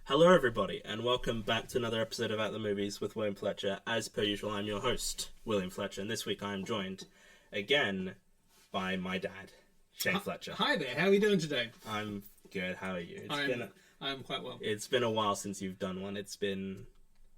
Hello, everybody, and welcome back to another episode of At the Movies with William Fletcher. As per usual, I'm your host, William Fletcher, and this week I am joined again by my dad, Shane Fletcher. Hi there, how are you doing today? I'm good. How are you? I'm quite well. It's been a while since you've done one. It's been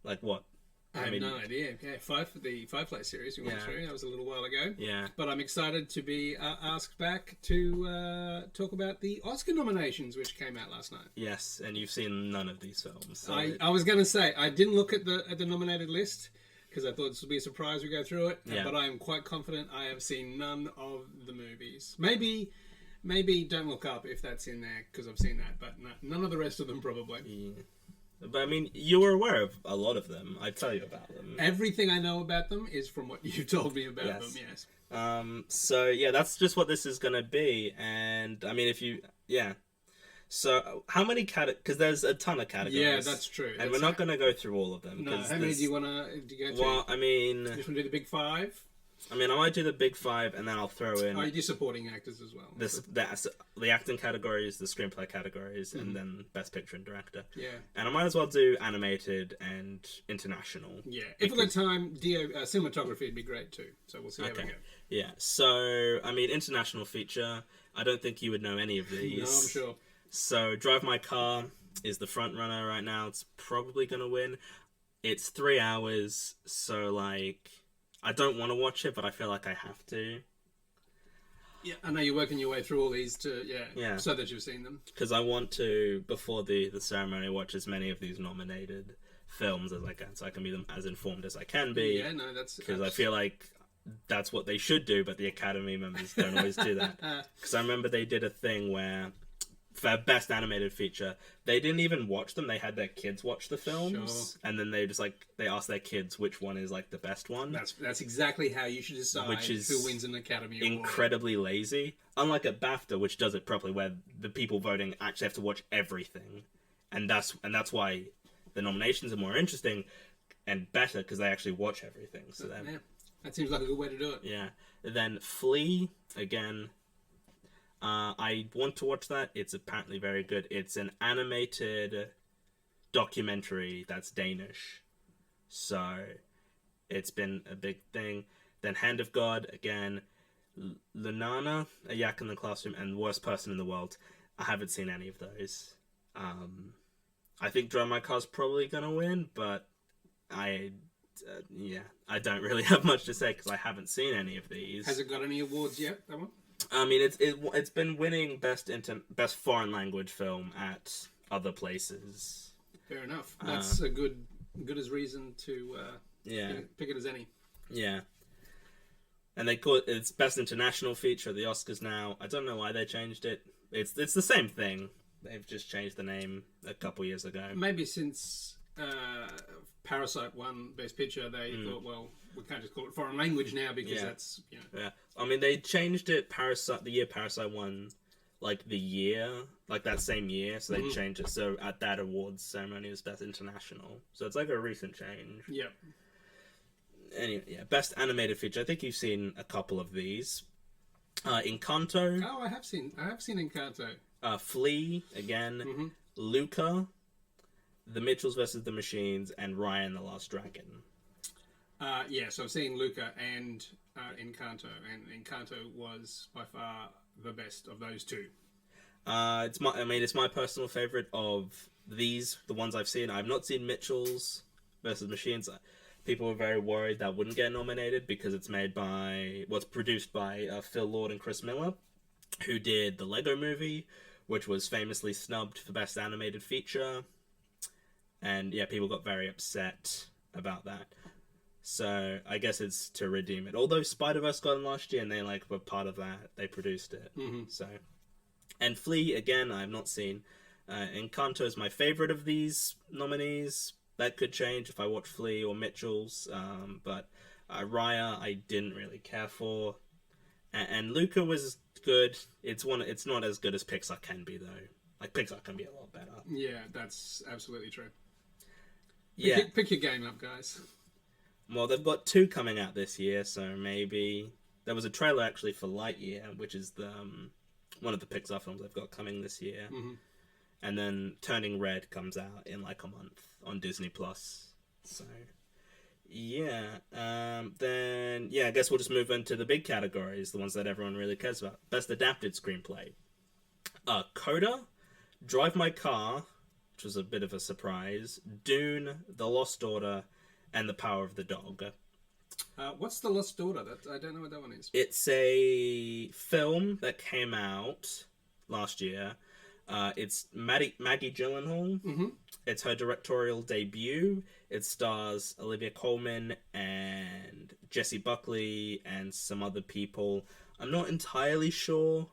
like what? I have no idea. Yeah, the Five Play series we went through. That was a little while ago. Yeah. But I'm excited to be asked back to talk about the Oscar nominations, which came out last night. Yes, and you've seen none of these films. So I was going to say I didn't look at the nominated list because I thought this would be a surprise. We go through it, but I am quite confident I have seen none of the movies. Maybe Don't Look Up if that's in there because I've seen that, but none of the rest of them probably. Yeah. But I mean, you were aware of a lot of them. I tell you about them. Everything I know about them is from what you told me about them. Yes. So yeah, that's just what this is gonna be. And I mean, So how many because there's a ton of categories. Yeah, that's true. And we're not gonna go through all of them. No. How many do you go to? Well, I mean, you just want to do the big five? I might do the big five, and then I'll throw in. Oh, you do supporting actors as well. The acting categories, the screenplay categories, and then best picture and director. Yeah. And I might as well do animated and international. Yeah. If we've got time, cinematography would be great too. So we'll see how we go. Yeah. So I mean, international feature. I don't think you would know any of these. No, I'm sure. So Drive My Car is the front runner right now. It's probably gonna win. It's 3 hours, so like. I don't want to watch it, but I feel like I have to. Yeah, I know you're working your way through all these so that you've seen them. Because I want to, before the ceremony, watch as many of these nominated films as I can, so I can be as informed as I can be. Yeah, no, that's... Because I feel like that's what they should do, but the Academy members don't always do that. Because I remember they did a thing where... For best animated feature, they didn't even watch them. They had their kids watch the films, and then they asked their kids which one is like the best one. That's exactly how you should decide who wins an Academy Award. Incredibly lazy, unlike at BAFTA, which does it properly, where the people voting actually have to watch everything, and that's why the nominations are more interesting and better because they actually watch everything. So that seems like a good way to do it. Yeah. Then Flea again. I want to watch that. It's apparently very good. It's an animated documentary that's Danish. So it's been a big thing. Then Hand of God, again. Lunana, A Yak in the Classroom, and Worst Person in the World. I haven't seen any of those. I think Drive My Car's probably going to win, but I don't really have much to say because I haven't seen any of these. Has it got any awards yet, that one? I mean, it's been winning best foreign language film at other places. Fair enough. That's a good as reason to pick it as any. Yeah. And they call it's best international feature at the Oscars now. I don't know why they changed it. It's the same thing. They've just changed the name a couple years ago. Maybe since Parasite won Best Picture, they thought, well, we can't just call it foreign language now because that's, Yeah. I mean, they changed it the year Parasite won, like that same year, so they changed it. So at that awards ceremony, it was Best International. So it's like a recent change. Yeah. Anyway, Best Animated Feature. I think you've seen a couple of these. Encanto. Oh, I have seen Encanto. Flea, again. Luca. The Mitchells vs. the Machines, and Raya and the Last Dragon. So I've seen Luca and Encanto, and Encanto was by far the best of those two. It's my personal favorite of these, the ones I've seen. I've not seen Mitchells vs. Machines. People were very worried that wouldn't get nominated because it's produced by Phil Lord and Chris Miller, who did the Lego Movie, which was famously snubbed for Best Animated Feature. And people got very upset about that. So I guess it's to redeem it. Although Spider-Verse got in last year and they were part of that. They produced it. So, and Flea, again, I've not seen. Encanto is my favorite of these nominees. That could change if I watch Flea or Mitchells. But Raya, I didn't really care for. And Luca was good. It's not as good as Pixar can be, though. Like, Pixar can be a lot better. Yeah, that's absolutely true. Yeah. Pick your game up, guys. Well, they've got 2 coming out this year, so maybe... There was a trailer, actually, for Lightyear, which is the one of the Pixar films they've got coming this year. and then Turning Red comes out in like a month on Disney Plus. So yeah, then yeah, I guess we'll just move into the big categories, the ones that everyone really cares about. Best Adapted Screenplay: Coda, Drive My Car, which was a bit of a surprise, Dune, The Lost Daughter, and The Power of the Dog. What's The Lost Daughter? I don't know what that one is. It's a film that came out last year. It's Maggie Gyllenhaal. Mm-hmm. It's her directorial debut. It stars Olivia Colman and Jessie Buckley and some other people. I'm not entirely sure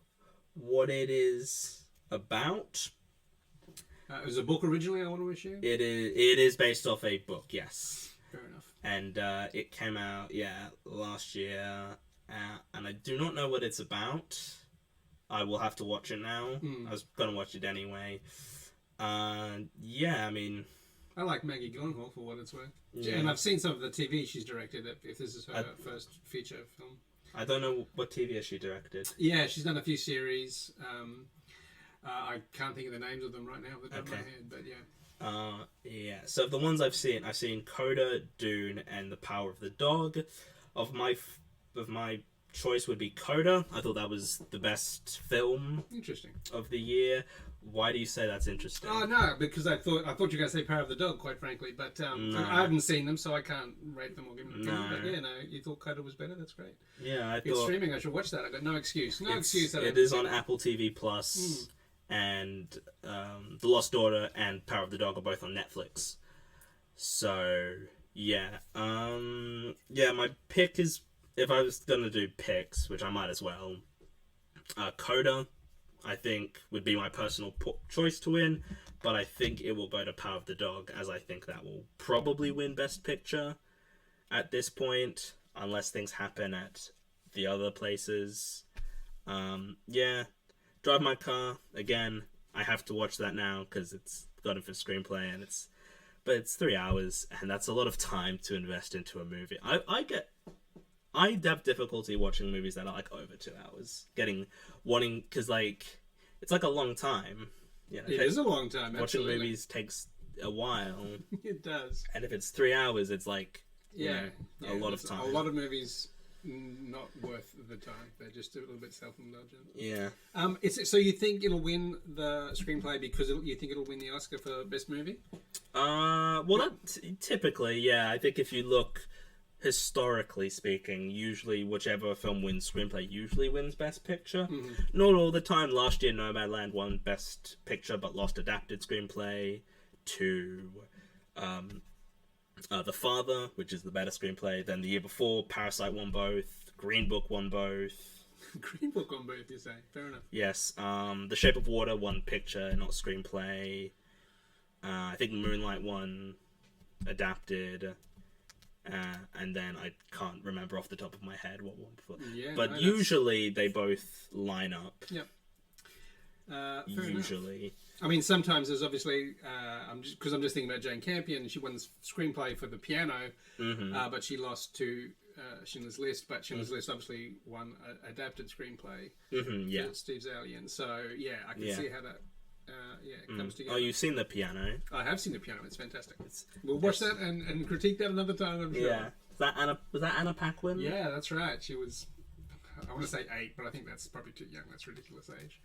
what it is about. It was a book originally, I want to assume? It is based off a book, yes. Fair enough. And it came out, last year. And I do not know what it's about. I will have to watch it now. I was going to watch it anyway. I mean... I like Maggie Gyllenhaal for what it's worth. Yeah. And I've seen some of the TV she's directed, if this is her first feature film. I don't know what TV has she directed. Yeah, she's done a few series. I can't think of the names of them right now off the top of my head, but yeah. So the ones I've seen Coda, Dune, and The Power of the Dog. Of my choice would be Coda. I thought that was the best film Interesting. of the year. Why do you say that's interesting? Oh no, because I thought you were going to say Power of the Dog, quite frankly, but No. I haven't seen them, so I can't rate them or give them. No. But yeah, no, you thought Coda was better. That's great. Yeah, I It's thought streaming. I should watch that. I got no excuse. it is on Apple TV Plus, and The Lost Daughter and Power of the Dog are both on Netflix. So yeah, my pick is, if I was gonna do picks, which I might as well, Coda, I think, would be my personal choice to win, but I think it will go to Power of the Dog, as I think that will probably win Best Picture at this point, unless things happen at the other places. Drive My Car, again, I have to watch that now because it's got it for screenplay, and it's 3 hours, and that's a lot of time to invest into a movie. I have difficulty watching movies that are like over 2 hours. Because like, it's like a long time. You know, It is a long time. Watching Absolutely. movies takes a while. It does. And if it's 3 hours, it's like, Yeah, a lot of time. A lot of movies not worth the time. They're just a little bit self-indulgent. Yeah. So you think it'll win the screenplay because you think it'll win the Oscar for best movie? Typically, yeah. I think if you look historically speaking, usually whichever film wins screenplay usually wins Best Picture. Mm-hmm. Not all the time. Last year, Nomadland won Best Picture, but lost Adapted Screenplay to The Father, which is the better screenplay. Then the year before, Parasite won both. Green Book won both. Green Book on both, you say? Fair enough. Yes. The Shape of Water won Picture, not Screenplay. I think Moonlight won Adapted. And then I can't remember off the top of my head what one before. Yeah, but usually they both line up. Yep. Usually. I mean, sometimes there's obviously I'm just thinking about Jane Campion. She won the screenplay for The Piano, but she lost to Schindler's List. But Schindler's List obviously won adapted screenplay for Steve Zalian. So yeah, I can see how that comes together. Oh, you've seen The Piano? I have seen The Piano. It's fantastic. We'll watch that and critique that another time, I'm sure. Yeah. Was that Anna Paquin? Yeah, that's right. She was, I want to say 8, but I think that's probably too young. That's a ridiculous age.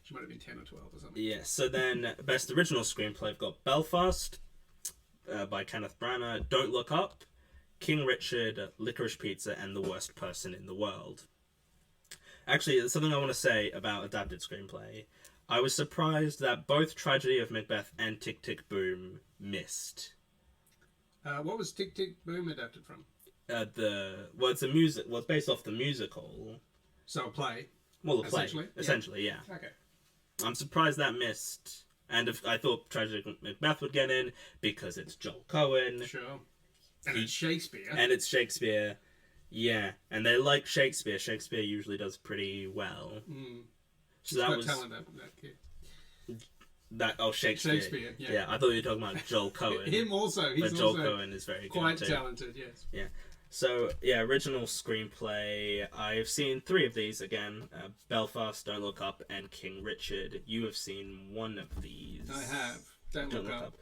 She might have been 10 or 12 or something. Yeah, so then Best Original Screenplay, I've got Belfast by Kenneth Branagh, Don't Look Up, King Richard, Licorice Pizza, and The Worst Person in the World. Actually, there's something I want to say about adapted screenplay. I was surprised that both Tragedy of Macbeth and Tick, Tick, Boom missed. What was Tick, Tick, Boom adapted from? It's a music. Well, it's based off the musical. So a play. Well, a play. Essentially, yeah. Okay. I'm surprised that missed. And I thought Tragedy of Macbeth would get in because it's Joel Cohen. Sure. And it's Shakespeare. And it's Shakespeare. Yeah. And they like Shakespeare. Shakespeare usually does pretty well. So that was talent, that kid. Shakespeare. Shakespeare, yeah. I thought you were talking about Joel Cohen. Him also. He's but Joel also Cohen is very quite good talented, yes. Yeah. So yeah, original screenplay. I've seen three of these again: Belfast, Don't Look Up, and King Richard. You have seen one of these. I have. Don't Look Up.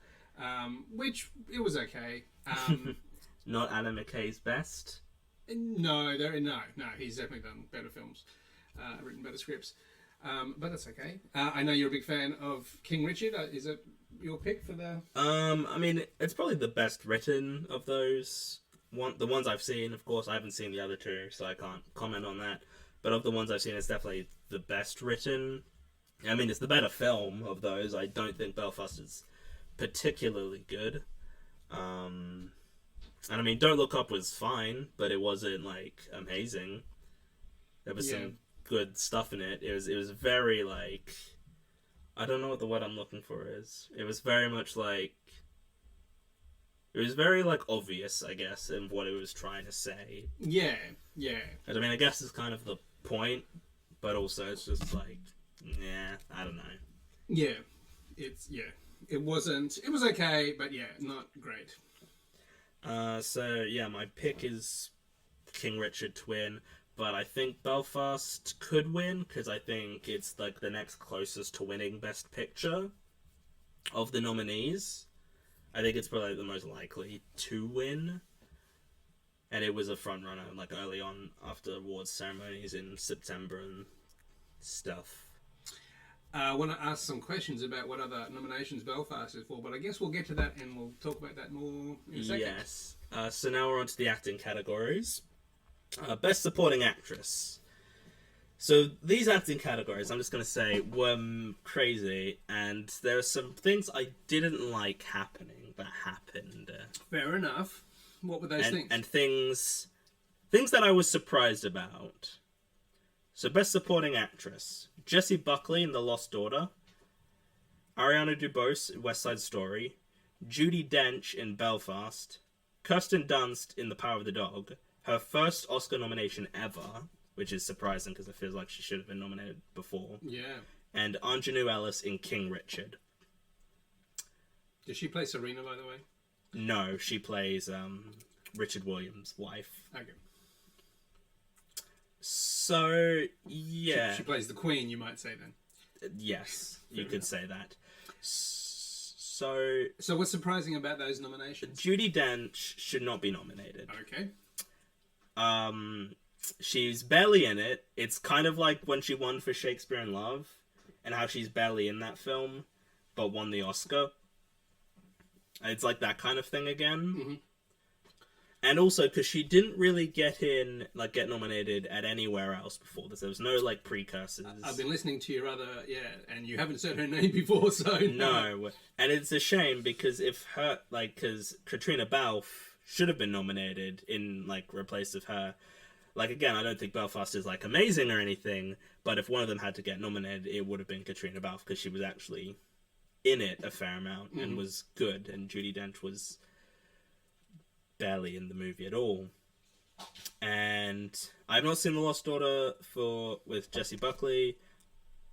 Which it was okay. Not Adam McKay's best. No, he's definitely done better films, written better scripts. But that's okay. I know you're a big fan of King Richard. Is it your pick for the? I mean, it's probably the best written of those. The ones I've seen, of course, I haven't seen the other two, so I can't comment on that. But of the ones I've seen, it's definitely the best written. I mean, it's the better film of those. I don't think Belfast is particularly good. And I mean, Don't Look Up was fine, but it wasn't like amazing. There was some good stuff in it. It was very like, I don't know what the word I'm looking for is. It was very much like, it was very like obvious, I guess, in what it was trying to say. Yeah. And I mean, I guess it's kind of the point, but also it's just like, yeah, I don't know. Yeah, it wasn't. It was okay, but yeah, not great. So yeah, my pick is King Richard to win, but I think Belfast could win because I think it's like the next closest to winning Best Picture of the nominees. I think it's probably the most likely to win, and it was a front runner like early on after awards ceremonies in September and stuff. I want to ask some questions about what other nominations Belfast is for, but I guess we'll get to that and we'll talk about that more in a second. Yes. So now we're on to the acting categories. Best Supporting Actress. So these acting categories, I'm just going to say, were crazy, and there are some things I didn't like happening that happened. Fair enough. What were those things? And things that I was surprised about. So Best Supporting Actress. Jessie Buckley in The Lost Daughter. Ariana DeBose in West Side Story. Judi Dench in Belfast. Kirsten Dunst in The Power of the Dog. Her first Oscar nomination ever, which is surprising because it feels like she should have been nominated before. Yeah. And Anjanou Ellis in King Richard. Does she play Serena, by the way? No, she plays Richard Williams' wife. Okay. So, yeah. She plays the Queen, you might say then. Yes, you could say that. So what's surprising about those nominations? Judi Dench should not be nominated. Okay. She's barely in it. It's kind of like when she won for Shakespeare in Love, and how she's barely in that film, but won the Oscar. It's like that kind of thing again. Mm-hmm. And also because she didn't really get nominated at anywhere else before this. There was no like precursors. I've been listening to your other, and you haven't said her name before, so no. And it's a shame because because Katrina Balfe should have been nominated in replace of her. Like, again, I don't think Belfast is amazing or anything, but if one of them had to get nominated, it would have been Katrina Balfe because she was actually in it a fair amount and was good, and Judi Dench was barely in the movie at all. And I've not seen The Lost Daughter with Jessie Buckley,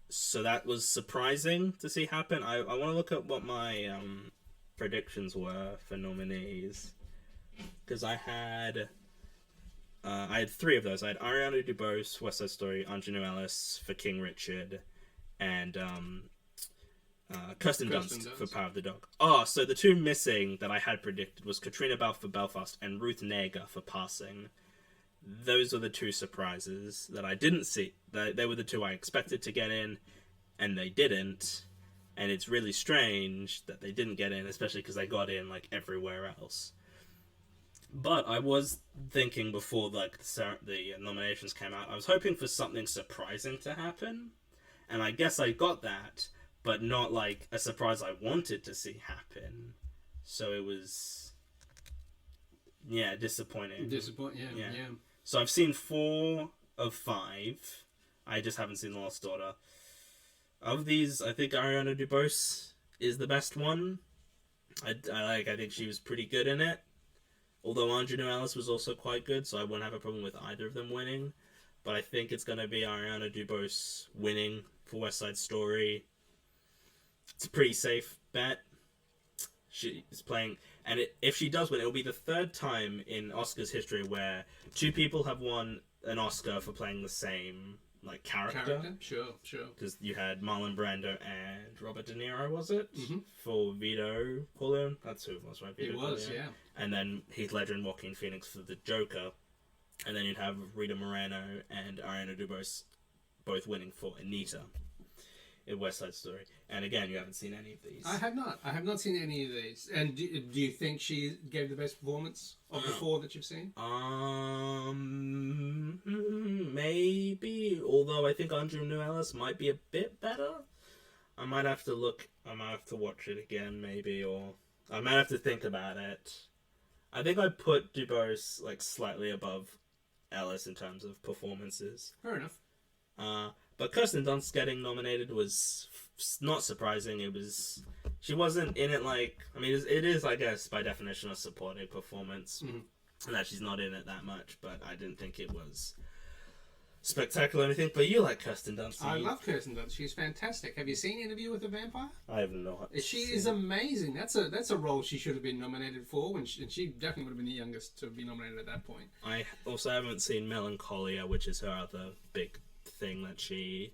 so that was surprising to see happen. I want to look at what my predictions were for nominees, because I had three of those. I had Ariana DeBose, West Side Story, Anjanou Ellis for King Richard, and Kirsten Dunst for Power of the Dog. Oh, so the two missing that I had predicted was Katrina Balfe for Belfast and Ruth Negga for Passing. Those are the two surprises that I didn't see. They were the two I expected to get in, and they didn't. And it's really strange that they didn't get in, especially because they got in everywhere else. But I was thinking before the nominations came out, I was hoping for something surprising to happen, and I guess I got that, but not a surprise I wanted to see happen. So it was, disappointing. Yeah. So I've seen 4 of 5. I just haven't seen The Lost Daughter. Of these, I think Ariana DeBose is the best one. I think she was pretty good in it. Although Anjanou Ellis was also quite good, so I wouldn't have a problem with either of them winning. But I think it's going to be Ariana DeBose winning for West Side Story. It's a pretty safe bet. She's playing... And if she does win, it'll be the third time in Oscars history where two people have won an Oscar for playing the same like character. Sure. Because you had Marlon Brando and Robert De Niro, was it? Mm-hmm. For Vito Corleone. That's who it was, right? Vito Corleone. Yeah. And then Heath Ledger and Joaquin Phoenix for the Joker. And then you'd have Rita Moreno and Ariana DeBose both winning for Anita in West Side Story. And again, you haven't seen any of these. I have not. I have not seen any of these. And do you think she gave the best performance of the four that you've seen? Maybe. Although I think Andrew Nuellis might be a bit better. I might have to look. I might have to watch it again, maybe, or I might have to think about it. I think I put DuBose like slightly above Ellis in terms of performances. Fair enough. But Kirsten Dunst getting nominated was not surprising. She wasn't in it like, I mean, it is, I guess, by definition, a supporting performance. Mm-hmm. And that she's not in it that much, but I didn't think it was spectacular or anything. But you like Kirsten Dunst. I love Kirsten Dunst. She's fantastic. Have you seen Interview with the Vampire? I have not. She is amazing. That's a role she should have been nominated for, and she definitely would have been the youngest to be nominated at that point. I also haven't seen Melancholia, which is her other big thing that she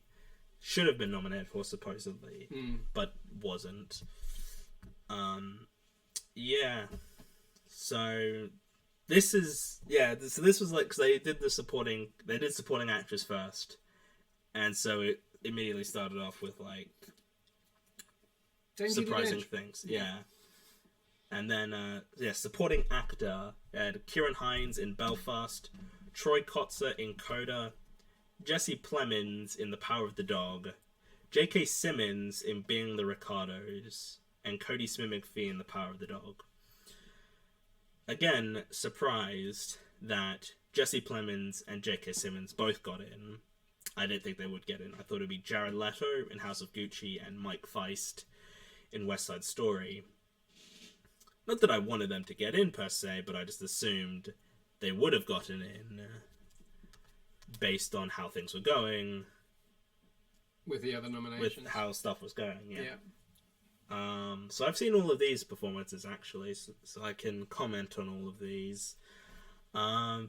should have been nominated for, supposedly, but wasn't. Yeah. So this is So this was like, because they did supporting actress first, and so it immediately started off with like surprising things. Yeah. And then supporting actor, Kieran Hines in Belfast, Troy Kotzer in Coda, Jesse Plemons in The Power of the Dog, J.K. Simmons in Being the Ricardos, and Cody Smith-McPhee in The Power of the Dog. Again, surprised that Jesse Plemons and J.K. Simmons both got in. I didn't think they would get in. I thought it would be Jared Leto in House of Gucci and Mike Feist in West Side Story. Not that I wanted them to get in, per se, but I just assumed they would have gotten in based on how things were going. With the other nominations. With how stuff was going, yeah. So I've seen all of these performances, actually, so I can comment on all of these. I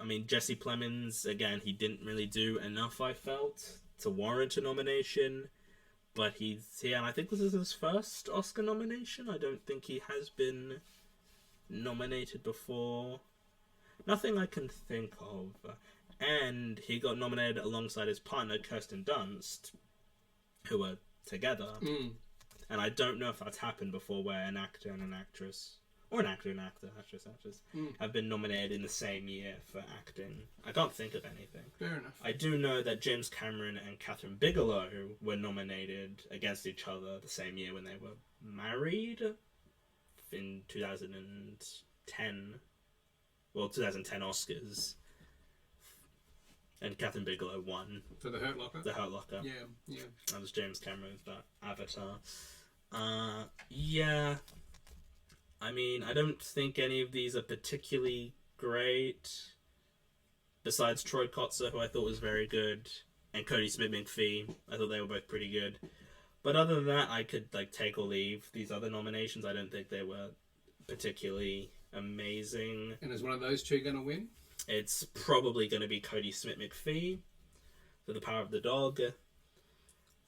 mean, Jesse Plemons, again, he didn't really do enough, I felt, to warrant a nomination. But and I think this is his first Oscar nomination. I don't think he has been nominated before. Nothing I can think of. And he got nominated alongside his partner, Kirsten Dunst, who were together. And I don't know if that's happened before, where an actor and an actress, or an actor and actor, actress, have been nominated in the same year for acting. I can't think of anything. Fair enough. I do know that James Cameron and Catherine Bigelow were nominated against each other the same year when they were married in 2010. Well, 2010 Oscars. And Catherine Bigelow won. For The Hurt Locker? The Hurt Locker. Yeah. That was James Cameron's Avatar. Yeah. I mean, I don't think any of these are particularly great. Besides Troy Kotzer, who I thought was very good, and Cody Smith-McPhee. I thought they were both pretty good. But other than that, I could take or leave these other nominations. I don't think they were particularly amazing. And is one of those two going to win? It's probably going to be Cody Smith-McPhee for The Power of the Dog.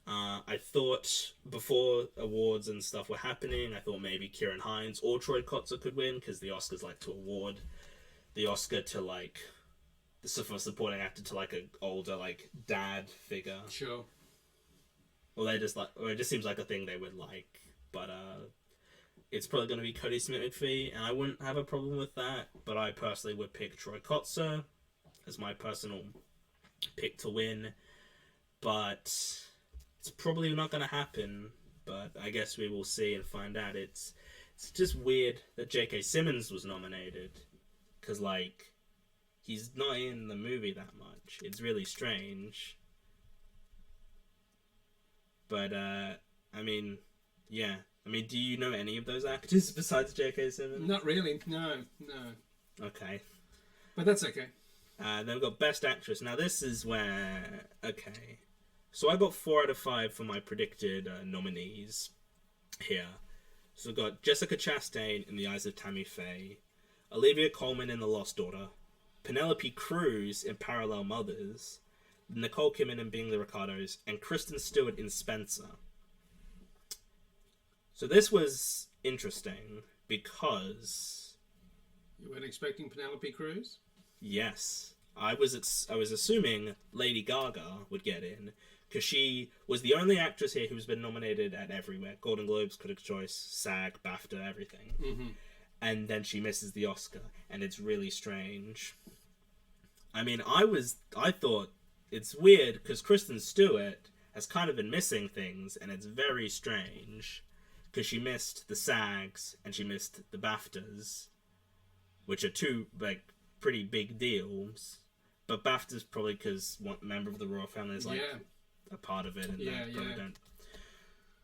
I thought before awards and stuff were happening, I thought maybe Kieran Hines or Troy Kotzer could win, because the Oscars like to award the Oscar to for supporting actor to an older dad figure. Sure. Well, they just or it just seems like a thing they would like, but it's probably going to be Cody Smith-McPhee, and I wouldn't have a problem with that, but I personally would pick Troy Kotzer as my personal pick to win, but it's probably not going to happen, but I guess we will see and find out. It's just weird that J.K. Simmons was nominated, because, he's not in the movie that much. It's really strange. But, I mean, yeah. I mean, do you know any of those actors besides J.K. Simmons? Not really. No. Okay. But that's okay. Then we've got Best Actress. Now, this is where... Okay. So I got 4 out of 5 for my predicted nominees here. So we've got Jessica Chastain in The Eyes of Tammy Faye, Olivia Colman in The Lost Daughter, Penelope Cruz in Parallel Mothers, Nicole Kidman in Being the Ricardos, and Kristen Stewart in Spencer. So this was interesting because... You weren't expecting Penelope Cruz? Yes. I was assuming Lady Gaga would get in, because she was the only actress here who's been nominated at everywhere. Golden Globes, Critics' Choice, SAG, BAFTA, everything. Mm-hmm. And then she misses the Oscar, and it's really strange. I mean, I thought it's weird, because Kristen Stewart has kind of been missing things, and it's very strange, because she missed the SAGs, and she missed the BAFTAs, which are two, like, pretty big deals. But BAFTA's probably because one member of the royal family is, like, a part of it, and they probably don't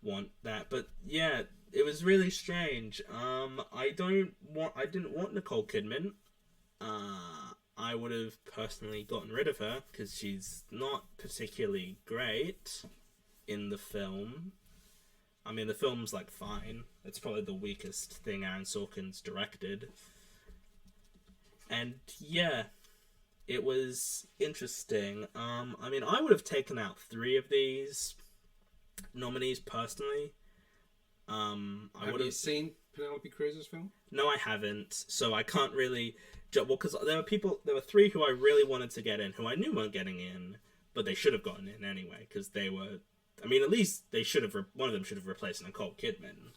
want that. But, yeah, it was really strange. I didn't want Nicole Kidman. I would have personally gotten rid of her, because she's not particularly great in the film. I mean, the film's, like, fine. It's probably the weakest thing Aaron Sorkin's directed. And, yeah, it was interesting. I mean, I would have taken out 3 of these nominees, personally. Have you seen Penelope Cruz's film? No, I haven't. So I can't really... Well, because there were 3 who I really wanted to get in, who I knew weren't getting in, but they should have gotten in anyway, because they were... I mean, at least they should have... One of them should have replaced Nicole Kidman,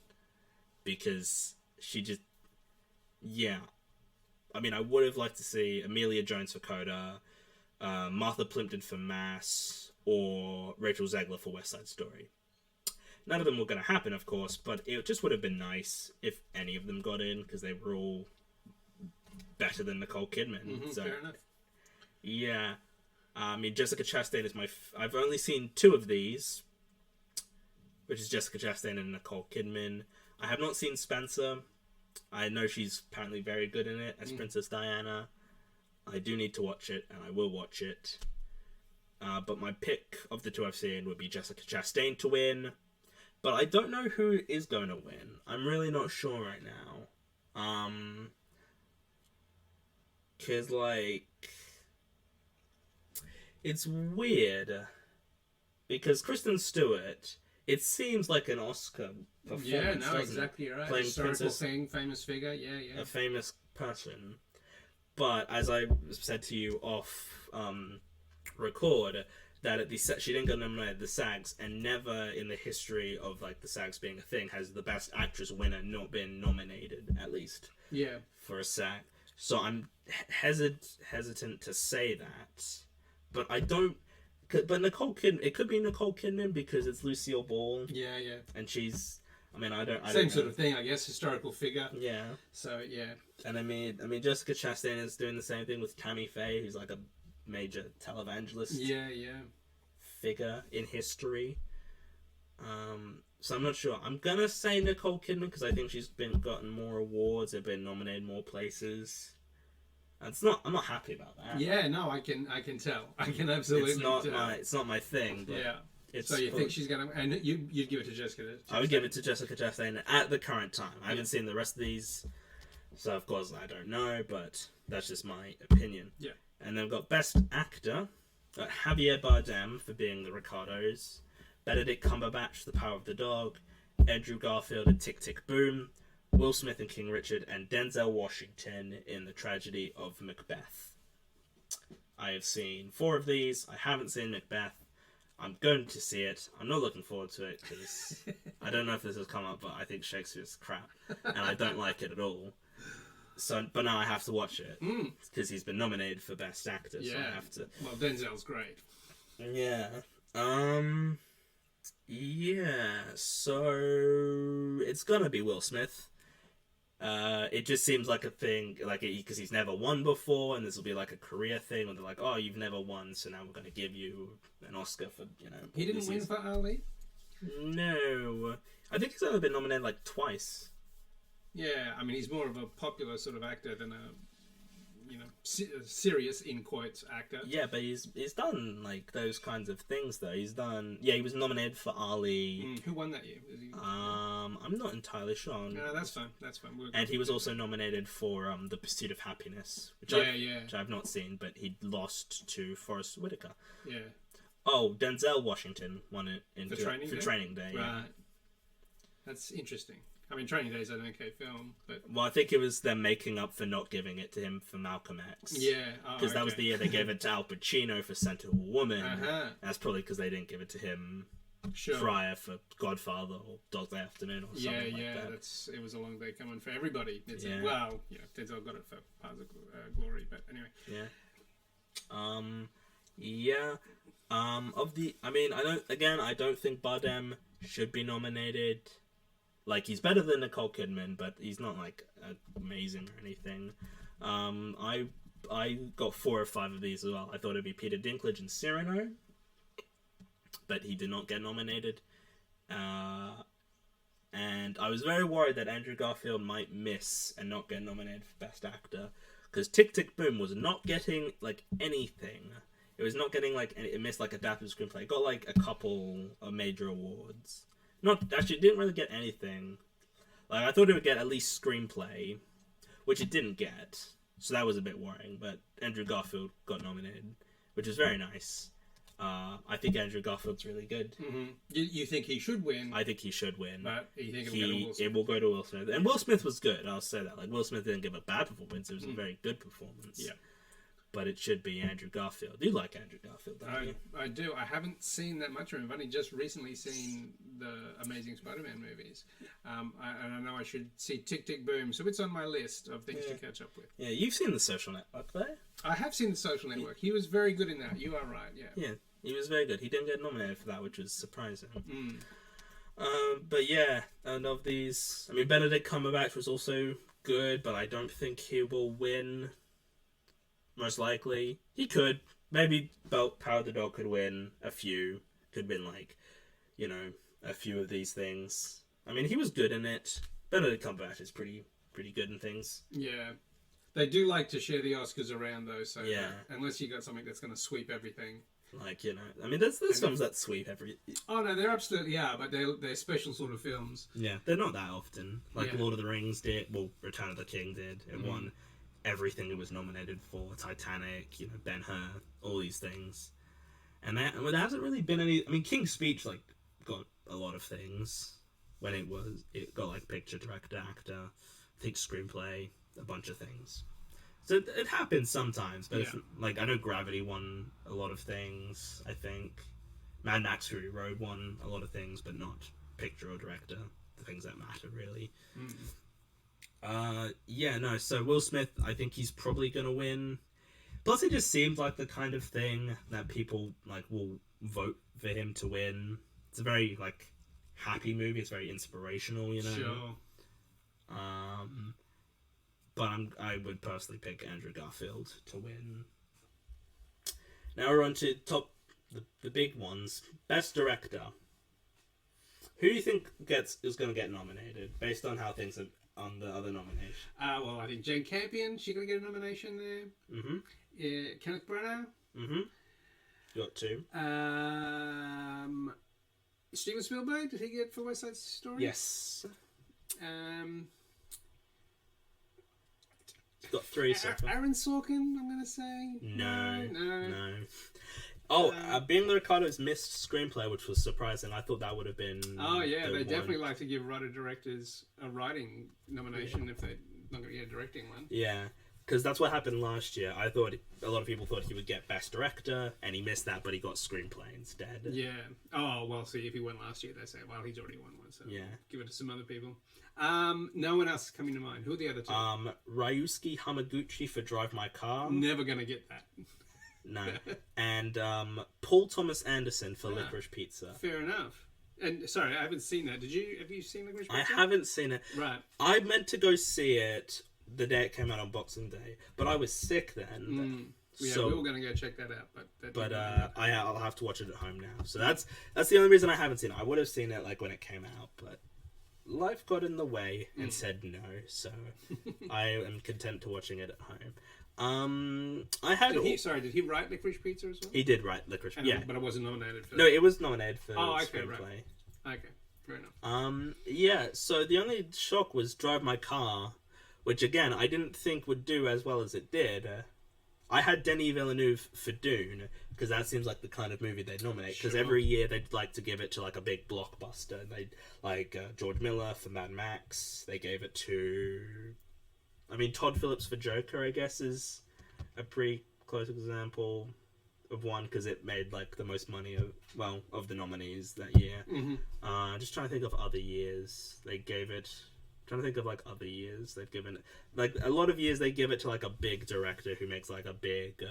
because she just... Yeah. I mean, I would have liked to see Amelia Jones for Coda, Martha Plimpton for Mass, or Rachel Zegler for West Side Story. None of them were going to happen, of course, but it just would have been nice if any of them got in, because they were all better than Nicole Kidman. Mm-hmm, so, fair enough. Yeah. I mean, Jessica Chastain is I've only seen 2 of these, which is Jessica Chastain and Nicole Kidman. I have not seen Spencer. I know she's apparently very good in it as Princess Diana. I do need to watch it, and I will watch it. But my pick of the 2 I've seen would be Jessica Chastain to win. But I don't know who is going to win. I'm really not sure right now. Because, like... It's weird. Because Kristen Stewart... It seems like an Oscar performance. Yeah, no, exactly right. Playing historical thing, famous figure. Yeah. A famous person. But as I said to you off record, that she didn't get nominated at the SAGs, and never in the history of like the SAGs being a thing has the Best Actress winner not been nominated, at least. Yeah. For a SAG. So I'm hesitant to say that, but I don't. But Nicole Kidman, it could be Nicole Kidman because it's Lucille Ball. Yeah. And she's, I mean, I don't Same sort of thing, I guess, historical figure. Yeah. So, yeah. And I mean, Jessica Chastain is doing the same thing with Tammy Faye, who's like a major televangelist. Yeah. Figure in history. So I'm not sure. I'm gonna say Nicole Kidman because I think she's gotten more awards and been nominated more places. I'm not happy about that. Yeah, no, I can tell. I can absolutely tell. It's not my thing. But yeah. So you think she's gonna? And you'd give it to Jessica Chastain? I would give it to Jessica Chastain at the current time. I haven't seen the rest of these, so of course I don't know. But that's just my opinion. Yeah. And then we've got Best Actor, Javier Bardem for Being the Ricardos, Benedict Cumberbatch, The Power of the Dog, Andrew Garfield in Tick Tick Boom, Will Smith in King Richard, and Denzel Washington in The Tragedy of Macbeth. I have seen 4 of these. I haven't seen Macbeth. I'm going to see it. I'm not looking forward to it because I don't know if this has come up, but I think Shakespeare's crap and I don't like it at all. So, but now I have to watch it because he's been nominated for Best Actor. Yeah. So I have to. Well, Denzel's great. Yeah. Yeah. So it's gonna be Will Smith. It just seems like a thing, like because he's never won before, and this will be like a career thing, where they're like, "Oh, you've never won, so now we're going to give you an Oscar for He didn't win for Ali. No, I think he's only been nominated like twice. Yeah, I mean he's more of a popular sort of actor than serious in quotes actor. Yeah, but he's done like those kinds of things though. He was nominated for Ali. Who won that year? I'm not entirely sure. No, that's fine. And he was also nominated for The Pursuit of Happiness, which I've not seen, but he lost to Forrest Whitaker. Yeah. Oh, Denzel Washington won it for Training Day. Right. Yeah. That's interesting. I mean, Training Day is an okay film, but... Well, I think it was them making up for not giving it to him for Malcolm X. Yeah. Because that was the year they gave it to Al Pacino for Scent of a Woman. Uh-huh. That's probably because they didn't give it to him Sure. prior for Godfather or Dog Day Afternoon or something like that. It was a long day coming for everybody. Yeah. Denzel got it for Paths of Glory, but anyway. Yeah. I don't think Bardem should be nominated. Like, he's better than Nicole Kidman, but he's not like amazing or anything. I got 4 or 5 of these as well. I thought it'd be Peter Dinklage and Cyrano, but he did not get nominated. And I was very worried that Andrew Garfield might miss and not get nominated for Best Actor, because Tick Tick Boom was not getting like anything. It was not getting like it missed like adapted screenplay. It got like a couple of major awards. It didn't really get anything. Like, I thought it would get at least screenplay, which it didn't get. So that was a bit worrying. But Andrew Garfield got nominated, which is very nice. I think Andrew Garfield's really good. Mm-hmm. You think he should win? I think he should win. But you think it will go to Will Smith. And Will Smith was good, I'll say that. Like, Will Smith didn't give a bad performance. It was a very good performance. Yeah. But it should be Andrew Garfield. You like Andrew Garfield, don't you? I do. I haven't seen that much of him. I've only just recently seen the Amazing Spider-Man movies. And I know I should see Tick Tick Boom, so it's on my list of things to catch up with. Yeah, you've seen The Social Network, though? I have seen The Social Network. He was very good in that. You are right, yeah. Yeah, he was very good. He didn't get nominated for that, which was surprising. But yeah, and of these... I mean, Benedict Cumberbatch was also good, but I don't think he will win... Most likely. He could. Maybe Power of the Dog could win a few. Could win, like, a few of these things. I mean, he was good in it. Benedict Cumberbatch is pretty good in things. Yeah. They do like to share the Oscars around, though, so... Yeah. Unless you got something that's going to sweep everything. Like, I mean, there's films that sweep every... Oh, no, they're absolutely... Yeah, but they're special sort of films. Yeah, they're not that often. Like, Lord of the Rings did. Well, Return of the King did. It won everything it was nominated for. Titanic, Ben-Hur, all these things. And there hasn't really been any... I mean, King's Speech, like, got a lot of things. When it got, like, picture, director, actor, I think screenplay, a bunch of things. So it happens sometimes, but it's, like, I know Gravity won a lot of things, I think. Mad Max Fury Road won a lot of things, but not picture or director, the things that matter, really. So Will Smith, I think he's probably going to win. Plus, it just seems like the kind of thing that people, like, will vote for him to win. It's a very, like, happy movie. It's very inspirational, Sure. But I would personally pick Andrew Garfield to win. Now we're on to the big ones. Best Director. Who do you think is going to get nominated based on how things are on the other nominations? Well, I think Jane Campion, she's going to get a nomination there. Mm-hmm. Kenneth Branagh. Mm-hmm. You got 2. Steven Spielberg, did he get for West Side Story? Yes. Got 3 so far. Aaron Sorkin, I'm going to say. No. Oh, being the Ricardo's missed screenplay, which was surprising. I thought that would have been... Oh, yeah, they definitely like to give writer-directors a writing nomination if they're not going to get a directing one. Yeah, because that's what happened last year. I thought a lot of people thought he would get Best Director, and he missed that, but he got Screenplay instead. Yeah. Oh, well, see, if he won last year, they say, well, he's already won one, so give it to some other people. No one else is coming to mind. Who are the other 2? Ryusuke Hamaguchi for Drive My Car. Never going to get that. No. And Paul Thomas Anderson for Licorice Pizza. Fair enough. And sorry, I haven't seen that. Have you seen Licorice Pizza? I haven't seen it. Right. I meant to go see it the day it came out on Boxing Day, but I was sick then. Yeah, we were going to go check that out, I'll have to watch it at home now. So that's the only reason I haven't seen it. I would have seen it like when it came out, but life got in the way and said no. So I am content to watching it at home. I had. Did he write Licorice Pizza as well? He did write Licorice. Yeah, but it wasn't nominated for. No, it was nominated for okay, screenplay. Right. Okay, fair enough. Yeah. So the only shock was Drive My Car, which again I didn't think would do as well as it did. I had Denis Villeneuve for Dune because that seems like the kind of movie they'd nominate. Because every year they'd like to give it to like a big blockbuster. They like George Miller for Mad Max. They gave it to. I mean, Todd Phillips for Joker, I guess, is a pretty close example of one because it made like the most money of the nominees that year. Mm-hmm. Just trying to think of other years they gave it. Trying to think of like other years they've given it. Like a lot of years they give it to like a big director who makes like a big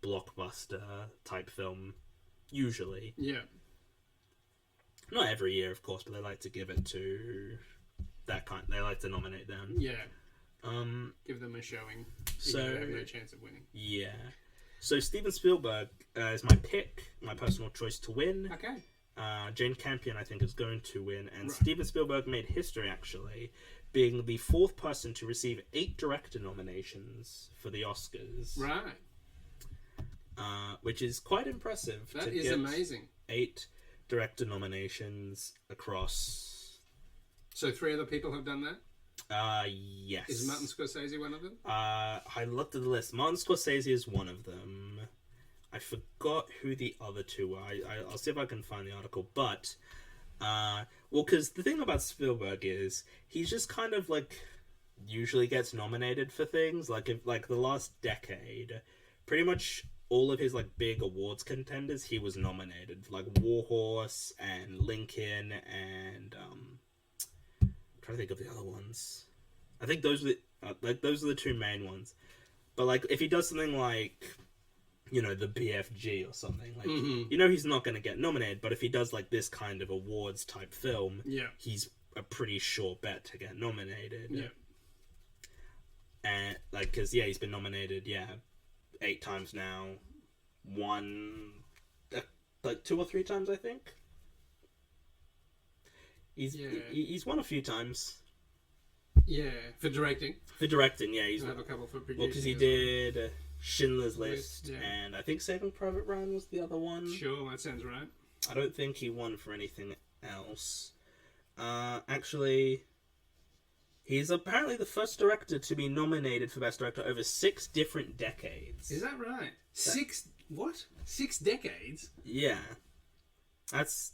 blockbuster type film. Usually, yeah. Not every year, of course, but they like to give it to that kind. They like to nominate them. Yeah. Give them a showing. So they have no chance of winning. Yeah. So Steven Spielberg is my pick, my personal choice to win. Okay. Jane Campion, I think, is going to win, and Steven Spielberg made history actually, being the fourth person to receive 8 director nominations for the Oscars. Right. Which is quite impressive. That is amazing. 8 director nominations across. So 3 other people have done that? Yes. Is Martin Scorsese one of them? I looked at the list. Martin Scorsese is one of them. I forgot who the other 2 were. I'll see if I can find the article. But, because the thing about Spielberg is he's just kind of like usually gets nominated for things. Like the last decade, pretty much all of his like big awards contenders he was nominated, like Warhorse and Lincoln and I'm trying to think of the other ones. I think those are the 2 main ones. But like if he does something like, you know, the BFG or something, like you know he's not going to get nominated, but if he does like this kind of awards type film, he's a pretty sure bet to get nominated. Yeah. And like cuz he's been nominated 8 times now. Won like 2 or 3 times, I think. He's won a few times. Yeah, for directing. For directing, he's I have a couple for producing. Well, because he did Schindler's List, and I think Saving Private Ryan was the other one. Sure, that sounds right. I don't think he won for anything else. Actually, he's apparently the first director to be nominated for Best Director over 6 different decades. Is that right? 6 what? 6 decades? Yeah, that's.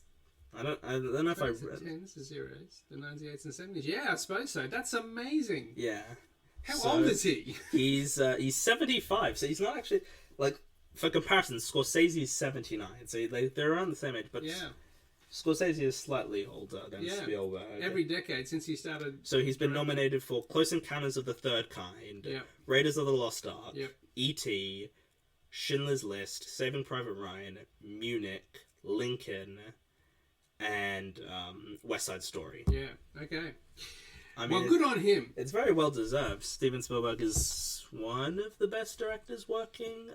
I don't know if I read. The 10s, the 0s, the 98s and 70s. Yeah, I suppose so. That's amazing. Yeah. How old is he? He's 75, so he's not actually like for comparison. Scorsese's 79, so they're around the same age. But Scorsese is slightly older than Spielberg. Every decade since he started. So he's been nominated for Close Encounters of the Third Kind, Raiders of the Lost Ark, E.T., Schindler's List, Saving Private Ryan, Munich, Lincoln, and West Side Story. Yeah, okay. I mean, well, good on him. It's very well deserved. Steven Spielberg is one of the best directors working,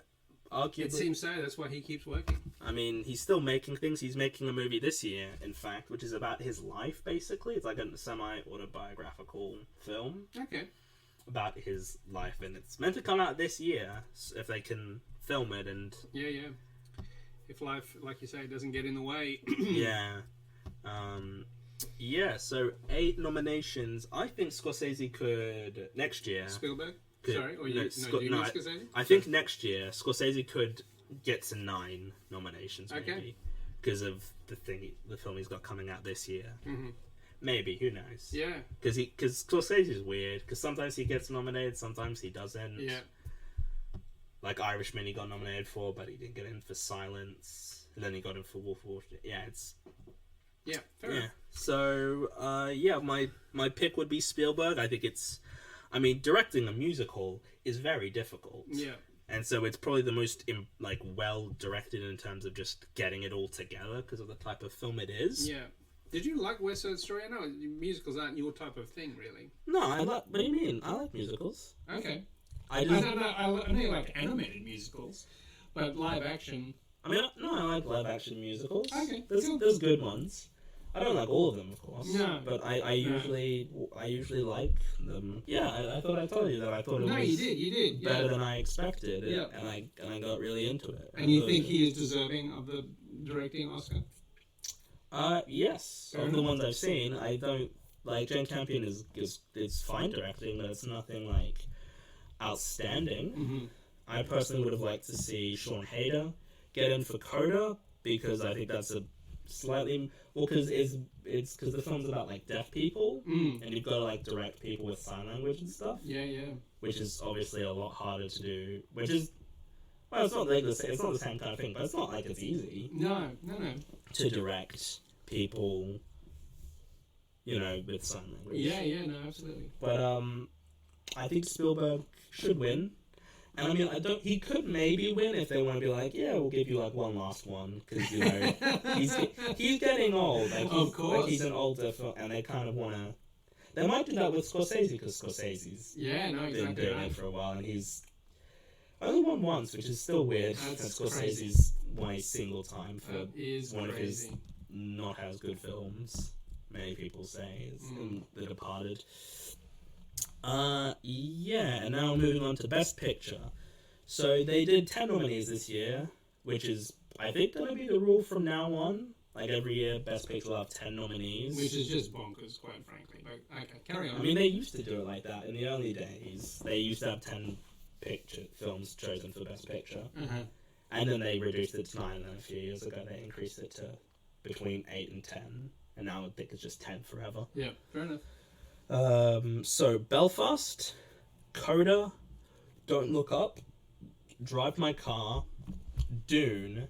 arguably. It seems so. That's why he keeps working. I mean, he's still making things. He's making a movie this year, in fact, which is about his life, basically. It's like a semi-autobiographical film. Okay. About his life, and it's meant to come out this year, if they can film it, and... Yeah. If life, like you say, doesn't get in the way. So 8 nominations. I think Scorsese could next year. Spielberg? Could, Sorry, or you? Scorsese? I think next year Scorsese could get to 9 nominations, maybe, because of the film he's got coming out this year. Mm-hmm. Maybe, who knows? Yeah, because Scorsese is weird. Because sometimes he gets nominated, sometimes he doesn't. Yeah. Like Irishman, he got nominated for, but he didn't get in for Silence. And then he got in for Wolf of Wall Street. Yeah, it's... Yeah, fair enough. So, my pick would be Spielberg. I think it's... I mean, directing a musical is very difficult. Yeah. And so it's probably the most, well-directed in terms of just getting it all together because of the type of film it is. Yeah. Did you like West Side Story? I know musicals aren't your type of thing, really. No, what do you mean? I like musicals. Okay. I know you like animated musicals, but live action... I mean, no, I like live action musicals. Okay. There's good ones. I don't like all of them, of course. No. But I usually like them. Yeah, I thought I told you that I thought it No, was you did. better Yeah. than I expected. Yeah. And I got really into it. And you think he is deserving of the directing Oscar? Yes. Fair Of the enough. ones I've seen, I don't like Jane Campion is fine directing, but it's nothing like outstanding. Mm-hmm. I personally would have liked to see Sean Hayter get in for Coda because I think that's a slightly because it's because the film's about like deaf people and you've got to like direct people with sign language and stuff, Yeah. which is obviously a lot harder to do. Which is well, it's not like it's not the same kind of thing, but it's not like it's easy No. to direct people, you know, with sign language. Yeah, no, absolutely. But I think Spielberg should win. And I mean, he could maybe win if they want to be like, yeah, we'll give you like one last one because you know he's getting old. Like, Of course. like he's an older film, and they kind of want to. They might do that with Scorsese because Scorsese's Yeah, no, been exactly doing right. it for a while, and he's only won once, which is still weird. That's That Scorsese's crazy. won a single time for That is one of his crazy. not as good films. Many people say is in The Departed. Yeah, and now moving on to Best Picture. So they did 10 nominees this year, which is, I think, going to be the rule from now on. Like every year, Best Picture will have 10 nominees. Which is just bonkers, quite frankly. But okay, carry on. I mean, they used to do it like that in the early days. They used to have 10 films chosen for Best Picture. Uh-huh. And then they reduced it to 9, and then a few years ago they increased it to between 8 and 10. And now I think it's just 10 forever. Yeah, fair enough. So Belfast, Coda, Don't Look Up, Drive My Car, Dune,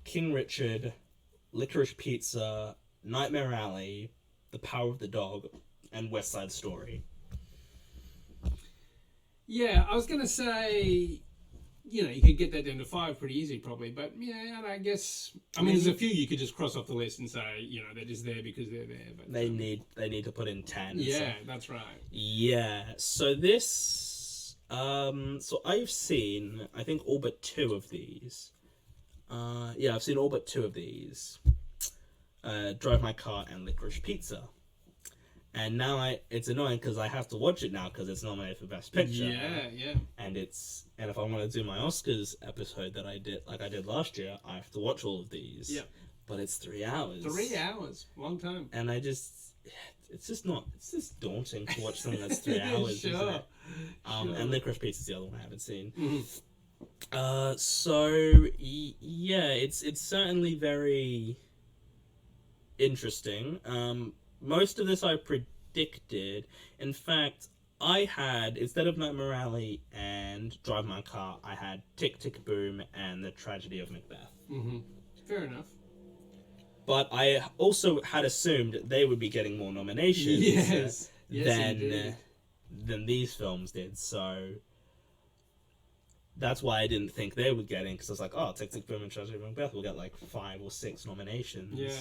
King Richard, Licorice Pizza, Nightmare Alley, The Power of the Dog, and West Side Story. Yeah, I was going to say, you know, you could get that down to 5 pretty easy probably. But, yeah, I guess... I mean, there's a few you could just cross off the list and say, you know, they're just there because they're there. But They need to put in 10. Yeah, that's right. Yeah, so this... so I've seen, I think, all but 2 of these. Yeah, I've seen all but 2 of these. Drive My Car and Licorice Pizza. And now it's annoying because I have to watch it now because it's nominated for Best Picture. Yeah. And if I want to do my Oscars episode that I did last year, I have to watch all of these. Yeah. But it's 3 hours. 3 hours. Long time. And it's just daunting to watch something that's 3 hours. Sure. Isn't it? Sure. And Licorice Pizza is the other one I haven't seen. Mhm. So yeah, it's certainly very interesting. Most of this I predicted. In fact, I had, instead of Nightmare Alley and Drive My Car, I had Tick Tick Boom and The Tragedy of Macbeth. Mm-hmm. Fair enough. But I also had assumed they would be getting more nominations Yes. Indeed. than these films did. So that's why I didn't think they would get in, because I was like, oh, Tick Tick Boom and Tragedy of Macbeth will get like 5 or 6 nominations. Yeah.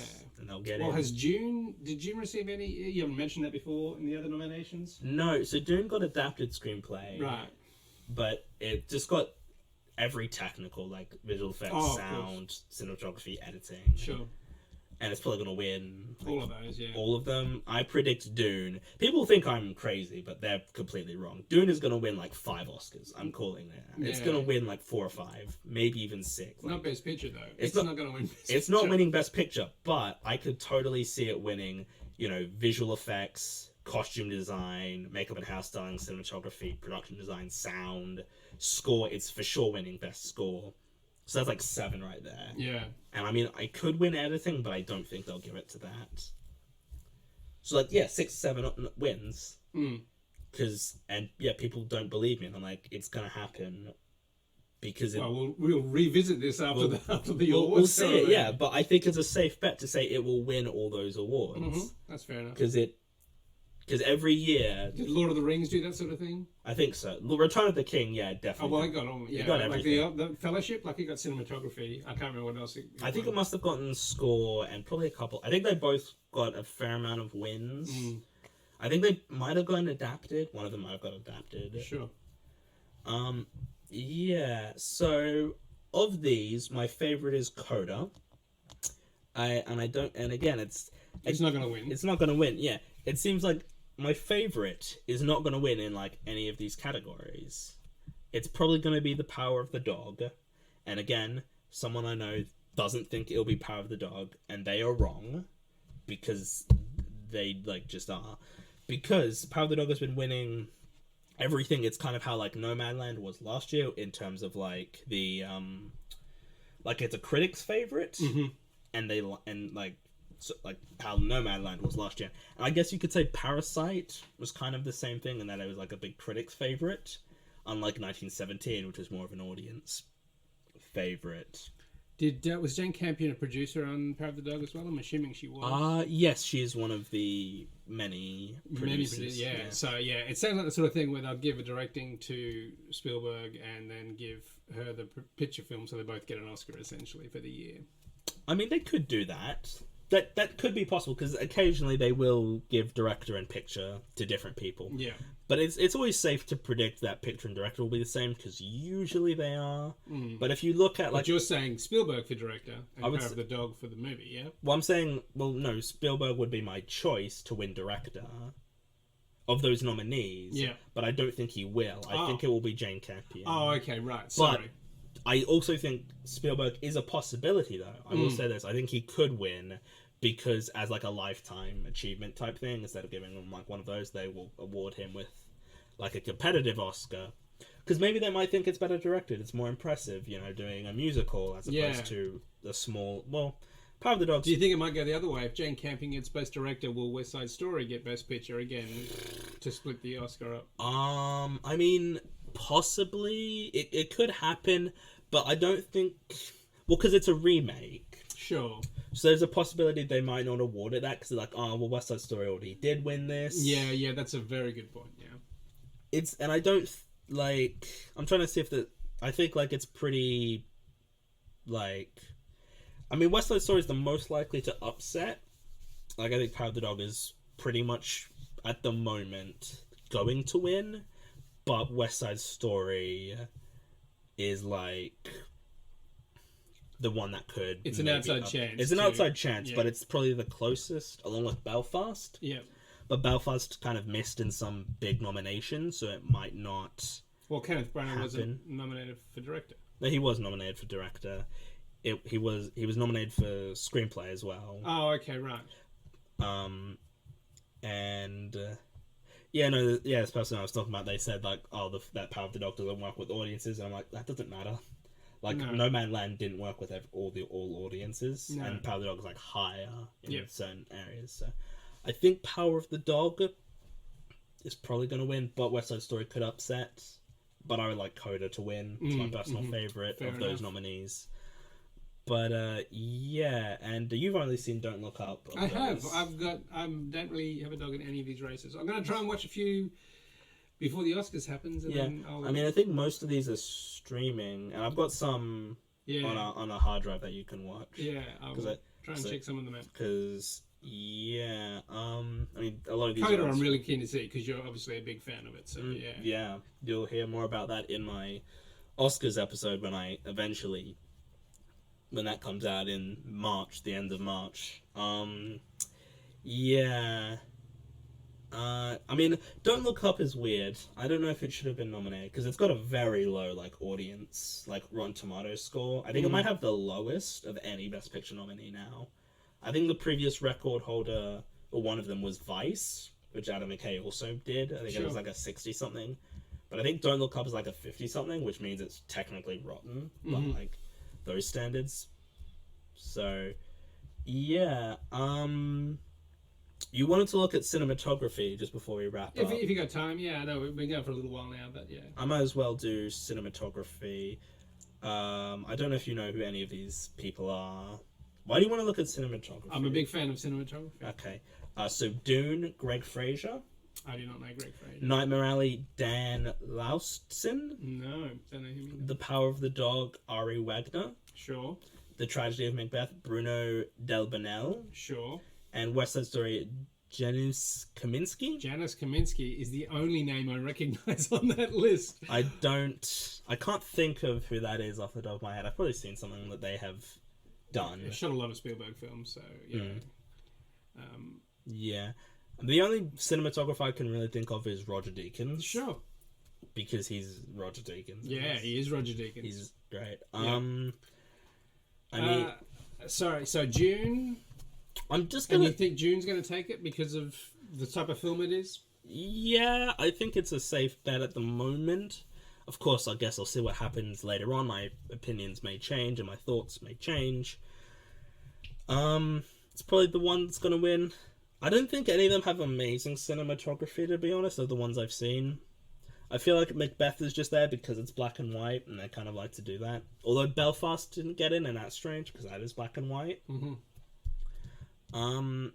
And they'll get Well, in. did June receive any? You haven't mentioned that before in the other nominations? No, so Dune got adapted screenplay. Right. But it just got every technical, like visual effects, Oh, of sound, cinematography, editing. Sure. And it's probably going to win All of those, yeah. all of them. I predict Dune. People think I'm crazy, but they're completely wrong. Dune is going to win like 5 Oscars. I'm calling it. It's Yeah. going to win like 4 or 5, maybe even 6. Not Best Picture, though. It's It's not- not going to win Best It's not Picture. winning Best Picture, but I could totally see it winning, you know, visual effects, costume design, makeup and hair styling, cinematography, production design, sound, score. It's for sure winning Best Score. So that's like 7 right there. Yeah. And I mean, I could win editing, but I don't think they'll give it to that. So like, yeah, 6 or 7 wins. Mm. And people don't believe me. And I'm like, it's going to happen. Because Well, we'll revisit this after the awards. we'll see it, ceremony. yeah. But I think it's a safe bet to say it will win all those awards. Mhm. That's fair enough. Because every year, Did Lord of the Rings do that sort of thing? I think so. Return of the King, yeah, Oh, definitely. well, it got all. Yeah, got like everything. the Fellowship, like it got cinematography. I can't remember what else. I think it must have gotten score and probably a couple. I think they both got a fair amount of wins. Mm. I think they might have gotten adapted. One of them might have got adapted. Sure. Yeah. So of these, my favorite is Coda. And again, It's not going to win. It's not going to win. Yeah, it seems like my favorite is not going to win in like any of these categories. It's probably going to be The Power of the Dog, and again, someone I know doesn't think it'll be Power of the Dog, and they are wrong because they like just are. Because Power of the Dog has been winning everything. It's kind of how like Nomadland was last year in terms of like the like it's a critic's favorite, and they like how Nomadland was last year. And I guess you could say Parasite was kind of the same thing in that it was like a big critic's favorite, unlike 1917, which was more of an audience favorite. Was Jane Campion a producer on Power of the Dog as well? I'm assuming she was. Yes, she is one of the many producers. Yeah. So yeah, it sounds like the sort of thing where they'll give a directing to Spielberg and then give her the picture film, so they both get an Oscar essentially for the year. I mean, they could do that. That could be possible because occasionally they will give director and picture to different people. Yeah. But it's always safe to predict that picture and director will be the same because usually they are. But if you look at like... But you're saying Spielberg for director and Power of the Dog for the movie, yeah? Well, I'm saying... Well, no, Spielberg would be my choice to win director of those nominees. Yeah. But I don't think he will. I think it will be Jane Campion. Oh, okay, right. Sorry. But I also think Spielberg is a possibility, though. I will say this. I think he could win because as like a lifetime achievement type thing, instead of giving him like one of those, they will award him with like a competitive Oscar. Because maybe they might think it's better directed. It's more impressive, you know, doing a musical as opposed to the small... Well, Power of the Dog... Do you think it might go the other way? If Jane Campion gets Best Director, will West Side Story get Best Picture again to split the Oscar up? I mean, possibly. It could happen, but I don't think... Well, because it's a remake. Sure. So there's a possibility they might not award it that because they're like, oh, well, West Side Story already did win this. Yeah, that's a very good point, yeah. And I don't, like... I'm trying to see if I think, like, it's pretty, like... I mean, West Side Story is the most likely to upset. Like, I think Power of the Dog is pretty much, at the moment, going to win. But West Side Story is, like... the one that could... It's an outside chance. It's an outside chance, but it's probably the closest, along with Belfast. Yeah. But Belfast kind of missed in some big nominations, so it might not... Well, Kenneth Branagh wasn't nominated for director. No, he was nominated for director. He was nominated for screenplay as well. Oh, okay, right. This person I was talking about, they said, like, that Power of the Dog doesn't work with audiences, and I'm like, that doesn't matter. Like, No Man's Land didn't work with all audiences, and Power of the Dog is, like, higher in certain areas. So I think Power of the Dog is probably going to win, but West Side Story could upset. But I would like Coda to win. It's my personal favourite of those nominees. But, yeah, and you've only seen Don't Look Up. I have. I don't really have a dog in any of these races. I'm going to try and watch a few... before the Oscars happens, and then I'll... I mean, I think most of these are streaming, and I've got some on a hard drive that you can watch. Yeah, I'll try and check some of them out. Because, I mean, a lot of these... Coda I'm really keen to see, because you're obviously a big fan of it, so Yeah, you'll hear more about that in my Oscars episode when that comes out in March, the end of March. I mean, Don't Look Up is weird. I don't know if it should have been nominated because it's got a very low audience Rotten Tomatoes score. I think it might have the lowest of any Best Picture nominee now. I think the previous record holder, or one of them, was Vice, which Adam McKay also did. I think it was a 60 something, but I think Don't Look Up is a 50 something, which means it's technically rotten by those standards. So, yeah. You wanted to look at cinematography just before we wrap up. If you got time, yeah. I know we've been going for a little while now, but yeah. I might as well do cinematography. I don't know if you know who any of these people are. Why do you want to look at cinematography? I'm a big fan of cinematography. Okay. So Dune, Greg Fraser. I do not know Greg Fraser. Nightmare Alley, Dan Laustsen. No, don't know who you mean. The Power of the Dog, Ari Wagner. Sure. The Tragedy of Macbeth, Bruno Delbonnel. Sure. And West Side Story, Janusz Kaminski. Janusz Kaminski is the only name I recognise on that list. I can't think of who that is off the top of my head. I've probably seen something that they have done. I shot a lot of Spielberg films, so yeah. Yeah. The only cinematographer I can really think of is Roger Deakins. Sure. Because he's Roger Deakins. Yeah, he is Roger Deakins. He's great. Yeah. I mean... sorry, so Dune... I'm just And gonna... you think Dune's going to take it because of the type of film it is? Yeah, I think it's a safe bet at the moment. Of course, I guess I'll see what happens later on. My opinions may change and my thoughts may change. It's probably the one that's going to win. I don't think any of them have amazing cinematography, to be honest, of the ones I've seen. I feel like Macbeth is just there because it's black and white, and they kind of like to do that. Although Belfast didn't get in, and that's strange, because that is black and white. Mm-hmm.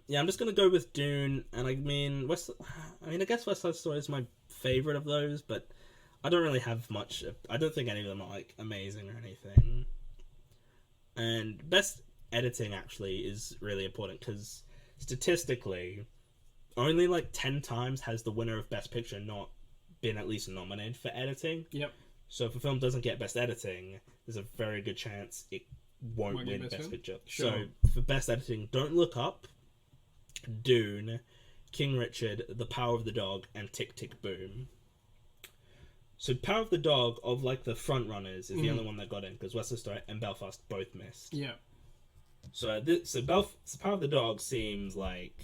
Yeah, I'm just gonna go with Dune, and I guess West Side Story is my favorite of those, but I don't really have much. I don't think any of them are like amazing or anything. And best editing actually is really important because statistically, only like 10 times has the winner of Best Picture not been at least nominated for editing. Yep. So if a film doesn't get Best Editing, there's a very good chance it won't win Best Picture. Sure. So for Best Editing, Don't Look Up, Dune, King Richard, The Power of the Dog, and Tick Tick Boom. So Power of the Dog, of like the front runners, is the only one that got in because West Side Story and Belfast both missed. Yeah. So Power of the Dog seems like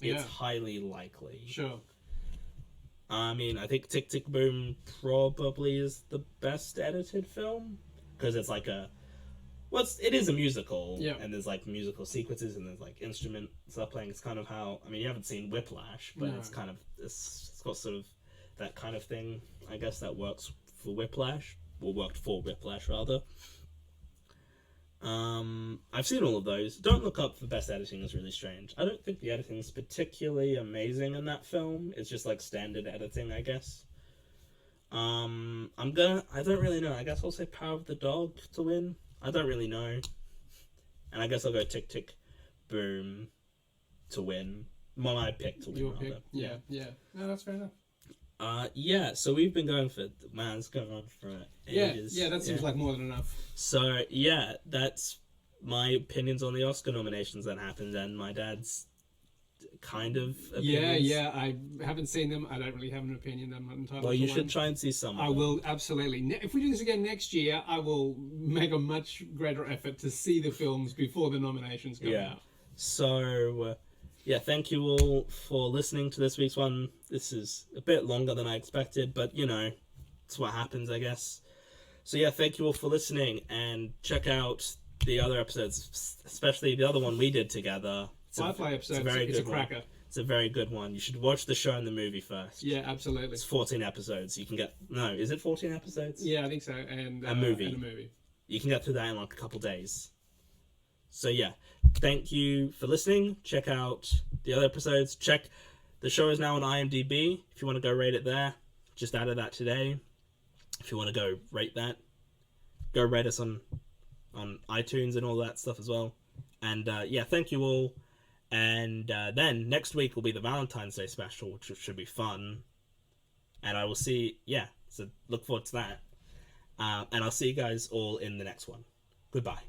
it's highly likely. Sure. I mean, I think Tick Tick Boom probably is the best edited film because it's like it is a musical, and there's like musical sequences and there's like instrument stuff playing. It's kind of how, I mean, you haven't seen Whiplash, but it's kind of it's got sort of that kind of thing, I guess, that works for Whiplash, or worked for Whiplash rather. I've seen all of those. Don't Look Up for Best Editing is really strange. I don't think the editing is particularly amazing in that film. It's just like standard editing, I guess. I don't really know. I guess I'll say Power of the Dog to win. I don't really know. And I guess I'll go Tick Tick Boom to win. Well, my pick to win. Your pick? Yeah. No, that's fair enough. So we've been going for, it's going on for ages. Yeah, that seems like more than enough. So, yeah, that's my opinions on the Oscar nominations that happened, and my dad's kind of opinions. Yeah, I haven't seen them. I don't really have an opinion. I'm not entitled Well, you to should one. try and see some of I them. will, absolutely. If we do this again next year, I will make a much greater effort to see the films before the nominations come out. So, thank you all for listening to this week's one. This is a bit longer than I expected, but, it's what happens, I guess. So, thank you all for listening, and check out the other episodes, especially the other one we did together. Firefly episode, it's a cracker. It's a very good one. You should watch the show and the movie first. Yeah, absolutely. It's 14 episodes. You can get... No, is it 14 episodes? Yeah, I think so. And a movie. And a movie. You can get through that in like a couple days. So, thank you for listening. Check out the other episodes. Check... The show is now on IMDb. If you want to go rate it there, just added that today. If you want to go rate that, go rate us on iTunes and all that stuff as well. And thank you all. And then next week will be the Valentine's Day special, which should be fun. And I will see, so look forward to that. And I'll see you guys all in the next one. Goodbye.